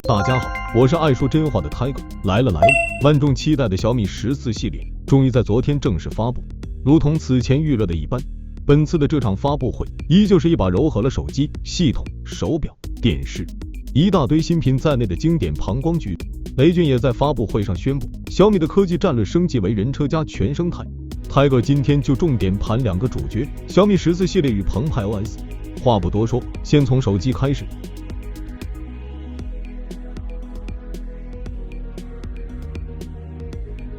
大家好，我是爱说真话的 Tiger， 来了，万众期待的小米14系列终于在昨天正式发布。如同此前预热的一般，本次的这场发布会依旧是一把糅合了手机、系统、手表、电视一大堆新品在内的经典膀胱局。雷军也在发布会上宣布，小米的科技战略升级为人车加全生态。Tiger今天就重点盘两个主角，小米14系列与澎湃 OS。话不多说，先从手机开始。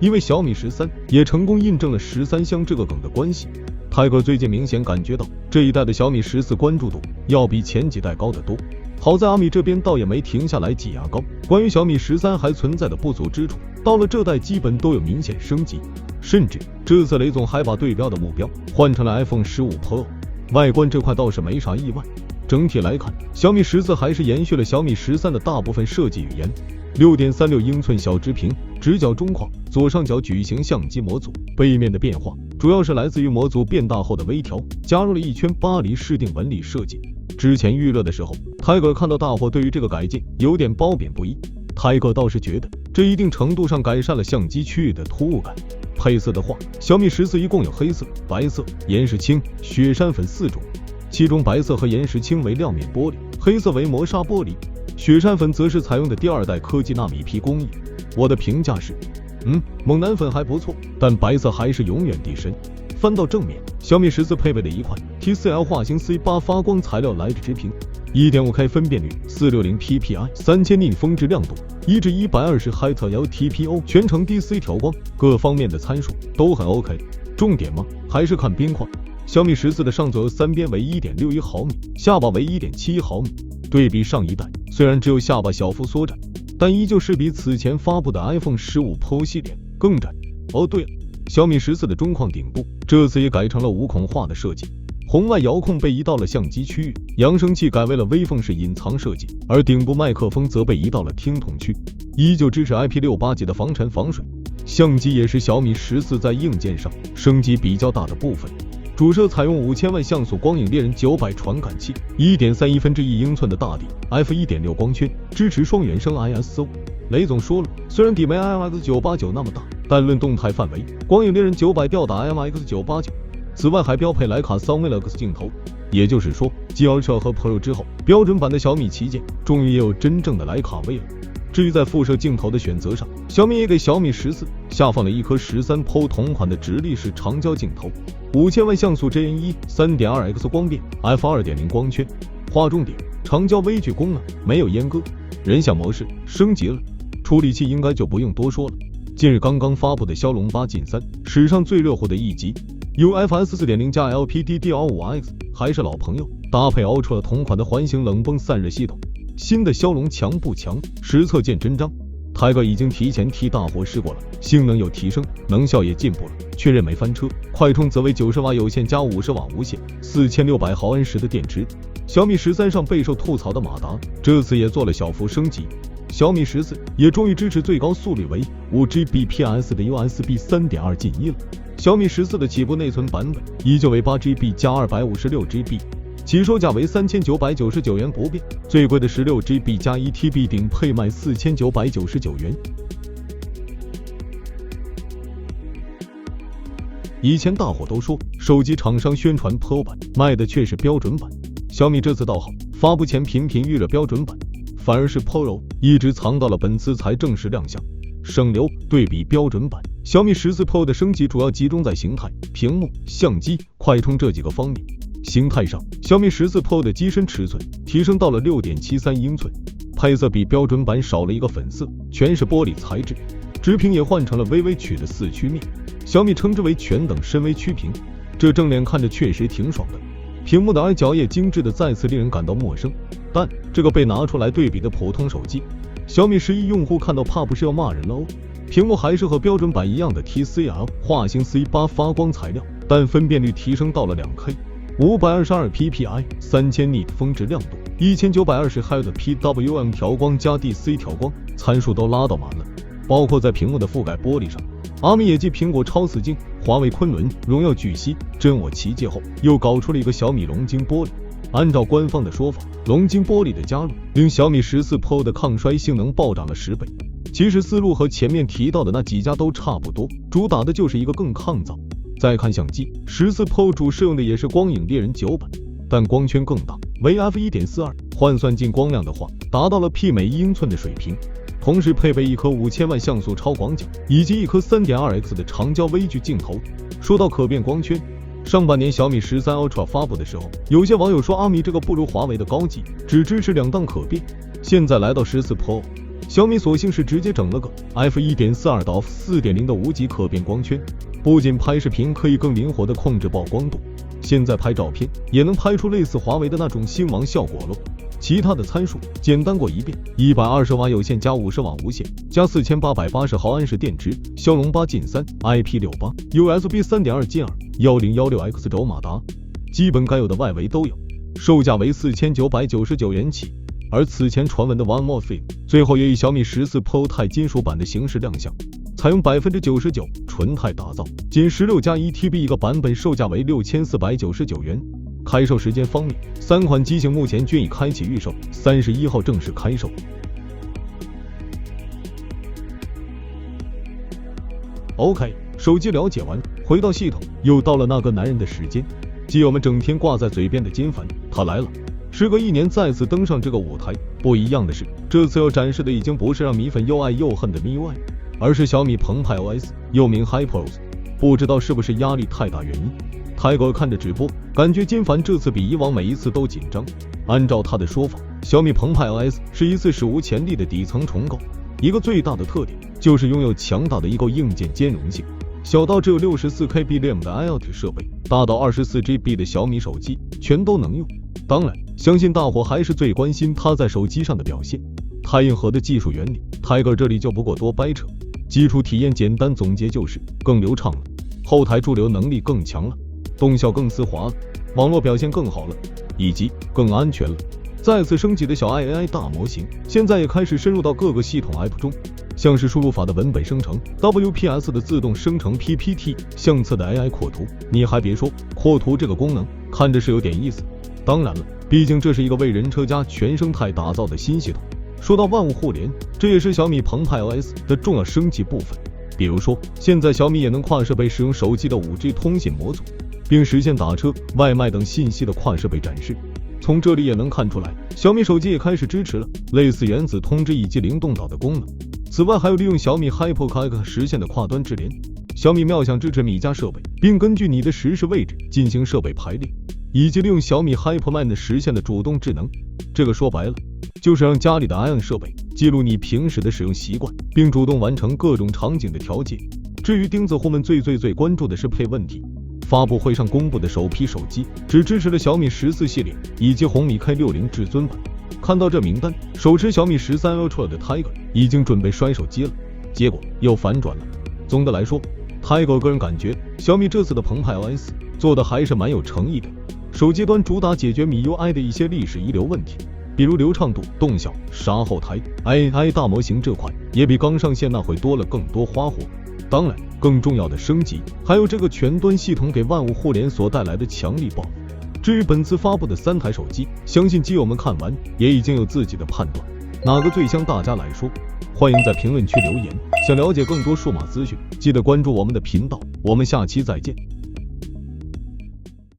因为小米13也成功印证了13香这个梗的关系， Tiger 最近明显感觉到这一代的小米14关注度要比前几代高得多。好在阿米这边倒也没停下来挤牙膏，关于小米13还存在的不足之处，到了这代基本都有明显升级，甚至这次雷总还把对标的目标换成了 iPhone 15 Pro。 外观这块倒是没啥意外，整体来看小米14还是延续了小米13的大部分设计语言。 6.36 英寸小直屏，直角中框，左上角矩形相机模组。背面的变化主要是来自于模组变大后的微调，加入了一圈巴黎市定纹理设计。之前预热的时候 ，Tiger 看到大伙对于这个改进有点褒贬不一。Tiger 倒是觉得这一定程度上改善了相机区域的突兀感。配色的话，小米14一共有黑色、白色、岩石青、雪山粉4种，其中白色和岩石青为亮面玻璃，黑色为磨砂玻璃。 雪山粉则是采用的第2代科技纳米皮工艺。我的评价是，猛男粉还不错，但白色还是永远第神。翻到正面，小米14配备的一块 TCL 化星 C8 发光材料来着直屏， 1.5K 分辨率，460 PPI， 3000 nit 峰值亮度，1至120 Hz LTPO， 全程 DC 调光，各方面的参数都很 OK。重点嘛，还是看边框。小米14的上左右三边为 1.61 毫米，下巴为 1.71 毫米。 对比上一代，虽然只有下巴小幅缩窄，但依旧是比此前发布的 iPhone 15 Pro 系列更窄。哦对了，小米14的中框顶部这次也改成了无孔化的设计，红外遥控被移到了相机区域，扬声器改为了微缝式隐藏设计，而顶部麦克风则被移到了听筒区，依旧支持 IP68 级的防尘防水。相机也是小米14在硬件上升级比较大的部分。 主摄采用5000万像素光影猎人900传感器， 1.31英寸的大底 f1.6 光圈，支持双原生 ISO。雷总说了，虽然底没 IMX989 那么大，但论动态范围，光影猎人900吊打 IMX989。此外还标配徕卡 Sunmilux 镜头，也就是说，继 Ultra 和 Pro 之后，标准版的小米旗舰终于也有真正的徕卡味了。 至于在副摄镜头的选择上，小米也给小米14下放了一颗13 Pro 同款的直立式长焦镜头，5000万像素 JN1 3.2X 光变 f2.0 光圈。划重点，长焦微距功能没有阉割，人像模式升级了，处理器应该就不用多说了。近日刚刚发布的骁龙8 Gen 3，史上最热乎的一集，UFS 4.0加 LPDDR5X 还是老朋友，搭配 Ultra 同款的环形冷崩散热系统。 新的骁龙强不强？实测见真章。Tiger 已经提前替大伙试过了，性能有提升，能效也进步了，确认没翻车。快充则为90瓦有线加50瓦无线，4600毫安时的电池。小米13上备受吐槽的马达，这次也做了小幅升级。小米14也终于支持最高速率为 5Gbps 的 USB 3.2 进1了。小米14的起步内存版本依旧为 8GB 加 256GB。 起售价为3999元不变，最贵的 16GB 加 1TB 顶配卖4999元。以前大伙都说手机厂商宣传 Pro 版卖的却是标准版，小米这次倒好，发布前频频预热标准版，反而是 Pro 一直藏到了本次才正式亮相。省流对比标准版，小米14 Pro 的升级主要集中在形态、屏幕、相机、快充这几个方面。 形态上，小米14 Pro 的机身尺寸提升到了 6.73英寸，配色比标准版少了一个粉色，全是玻璃材质。直屏也换成了微微曲的4曲面，小米称之为全等深微曲屏。这正脸看着确实挺爽的，屏幕的矮角也精致的再次令人感到陌生。但这个被拿出来对比的普通手机，小米11用户看到怕不是要骂人了哦。屏幕还是和标准版一样的 TCL 化星 C8 发光材料，但分辨率提升到了 2K。 522 PPI， 3000 nit 峰值亮度，1920 Hz PWM 调光加 DC 调光，参数都拉到满了。包括在屏幕的覆盖玻璃上，阿米也继苹果超瓷晶、华为昆仑、荣耀巨蜥、真我旗舰后，又搞出了一个小米龙晶玻璃。按照官方的说法，龙晶玻璃的加入令小米14 Pro 的抗摔性能暴涨了10倍。其实思路和前面提到的那几家都差不多，主打的就是一个更抗造。再看相机，14 Pro 主适用的也是光影猎人9版，但光圈更大，为 f1.42， 换算进光量的话，达到了媲美1英寸的水平。同时配备一颗5000万像素超广角以及一颗 3.2x 的长焦微距镜头。说到可变光圈，上半年小米13 Ultra 发布的时候，有些网友说阿米这个不如华为的高级，只支持2档可变。现在来到14 Pro， 小米索性是直接整了个 f1.42 到 f4.0 的无极可变光圈，不仅拍视频可以更灵活的控制曝光度，现在拍照片也能拍出类似华为的那种星芒效果了。其他的参数简单过一遍，120瓦有线加50瓦无线加4880毫安时电池，骁龙8 Gen 3 IP68 USB 3.2 Gen 2 1016X 轴马达，基本该有的外围都有，售价为4999元起。而此前传闻的 One More Thing 最后也以小米14 Pro 钛金属版的形式亮相，采用 99% 纯钛打造，仅16加 1TB 一个版本，售价为6499元。开售时间方面，3款机型目前均已开启预售，31号正式开售。OK， 手机了解完，回到系统，又到了那个男人的时间，基友们整天挂在嘴边的金凡，他来了。时隔1年再次登上这个舞台，不一样的是，这次要展示的已经不是让米粉又爱又恨的 MIUI， 而是小米澎湃 OS， 又名 HyperOS。不知道是不是压力太大原因，泰哥看着直播，感觉金凡这次比以往每一次都紧张。按照他的说法，小米澎湃 OS 是一次史无前例的底层重构，一个最大的特点就是拥有强大的一个硬件兼容性，小到只有 64KB RAM 的 IoT 设备，大到 24GB 的小米手机全都能用。当然，相信大伙还是最关心它在手机上的表现。太硬核的技术原理，泰哥这里就不过多掰扯。基础体验简单总结就是更流畅了，后台驻留能力更强了，动效更丝滑了，网络表现更好了，以及更安全了。再次升级的小爱 AI 大模型现在也开始深入到各个系统 App 中，像是输入法的文本生成、WPS 的自动生成 PPT、相册的 AI 扩图。你还别说，扩图这个功能看着是有点意思。当然了，毕竟这是一个为人车家全生态打造的新系统。说到万物互联，这也是小米澎湃 OS 的重要升级部分。比如说，现在小米也能跨设备使用手机的 5G 通信模组，并实现打车、外卖等信息的跨设备展示。从这里也能看出来，小米手机也开始支持了类似原子通知以及灵动岛的功能。此外，还有利用小米 HyperConnect 实现的跨端智联。小米妙想支持米家设备，并根据你的实时位置进行设备排列，以及利用小米 HyperMan 实现的主动智能。这个说白了，就是让家里的 ION 设备记录你平时的使用习惯，并主动完成各种场景的调节。至于钉子户们最关注的是配问题，发布会上公布的首批手机只支持了小米14系列以及红米 K60 至尊版。看到这名单，手持小米13 Ultra 的 Tiger 已经准备摔手机了，结果又反转了。总的来说，Tiger个人感觉小米这次的澎湃 OS 做的还是蛮有诚意的。手机端主打解决MIUI 的一些历史遗留问题，比如流畅度、动效、杀后台。AI 大模型这块也比刚上线那会多了更多花活。当然，更重要的升级还有这个全端系统给万物互联所带来的强力报复。至于本次发布的3台手机，相信基友们看完也已经有自己的判断，哪个最香大家来说。欢迎在评论区留言，想了解更多数码资讯，记得关注我们的频道，我们下期再见。